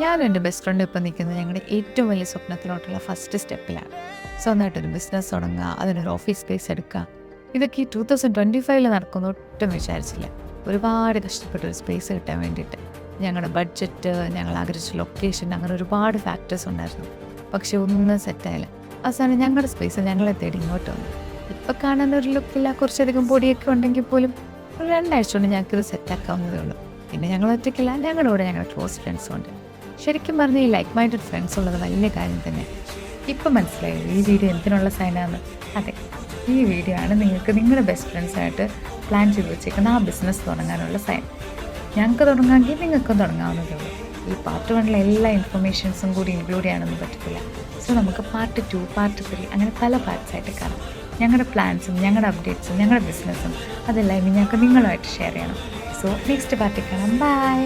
ഞാനും എൻ്റെ ബെസ്റ്റ് ഫ്രണ്ടും ഇപ്പം നിൽക്കുന്നത് ഞങ്ങളുടെ ഏറ്റവും വലിയ സ്വപ്നത്തിലോട്ടുള്ള ഫസ്റ്റ് സ്റ്റെപ്പിലാണ്. സ്വന്തമായിട്ടൊരു ബിസിനസ് തുടങ്ങുക, അതിനൊരു ഓഫീസ് സ്പേസ് എടുക്കുക. ഇതൊക്കെ ഈ 2025 നടക്കുമെന്ന് ഒട്ടും വിചാരിച്ചില്ല. ഒരുപാട് കഷ്ടപ്പെട്ടൊരു സ്പേസ് കിട്ടാൻ വേണ്ടിയിട്ട്. ഞങ്ങളുടെ ബഡ്ജറ്റ്, ഞങ്ങൾ ആഗ്രഹിച്ച ലൊക്കേഷൻ, അങ്ങനെ ഒരുപാട് ഫാക്ടേഴ്സ് ഉണ്ടായിരുന്നു. പക്ഷെ ഒന്നും സെറ്റായില്ല. അവസാനം ഞങ്ങളുടെ സ്പേസ് ഞങ്ങളെ തേടി ഇങ്ങോട്ട് വന്നു. ഇപ്പം കാണുന്ന ഒരു ലുക്കില്ല, കുറച്ചധികം പൊടിയൊക്കെ ഉണ്ടെങ്കിൽ പോലും ഒരു 2 ആഴ്ച കൊണ്ട് ഞങ്ങൾക്കിത് സെറ്റാക്കാവുന്നതേ ഉള്ളൂ. പിന്നെ ഞങ്ങൾ ഒറ്റയ്ക്കല്ല, ഞങ്ങളുടെ കൂടെ ഞങ്ങളുടെ ക്ലോസ് ഫ്രണ്ട്സും ഉണ്ട്. ശരിക്കും പറഞ്ഞാൽ ഈ ലൈക്ക് മൈൻഡഡ് ഫ്രണ്ട്സ് ഉള്ളത് വലിയ കാര്യം തന്നെ. ഇപ്പം മനസ്സിലായി ഈ വീഡിയോ എന്തിനുള്ള സൈനാണ്. അതെ, ഈ വീഡിയോ ആണ് നിങ്ങൾക്ക് നിങ്ങളുടെ ബെസ്റ്റ് ഫ്രണ്ട്സായിട്ട് പ്ലാൻ ചെയ്ത് വെച്ചേക്കുന്ന ആ ബിസിനസ് തുടങ്ങാനുള്ള സൈൻ. ഞങ്ങൾക്ക് തുടങ്ങാമെങ്കിൽ നിങ്ങൾക്കും തുടങ്ങാവുന്നതേ ഉള്ളൂ. ഈ പാർട്ട് 1 എല്ലാ ഇൻഫർമേഷൻസും കൂടി ഇൻക്ലൂഡ് ചെയ്യാനൊന്നും പറ്റത്തില്ല. സോ നമുക്ക് പാർട്ട് 2, പാർട്ട് 3 അങ്ങനെ പല പാർട്സായിട്ട് കാണാം. ഞങ്ങളുടെ പ്ലാൻസും ഞങ്ങളുടെ അപ്ഡേറ്റ്സും ഞങ്ങളുടെ ബിസിനസ്സും അതെല്ലാം ഇനി ഞങ്ങൾക്ക് നിങ്ങളുമായിട്ട് ഷെയർ ചെയ്യണം. സോ നെക്സ്റ്റ് പാർട്ടിൽ കാണാം. ബൈ.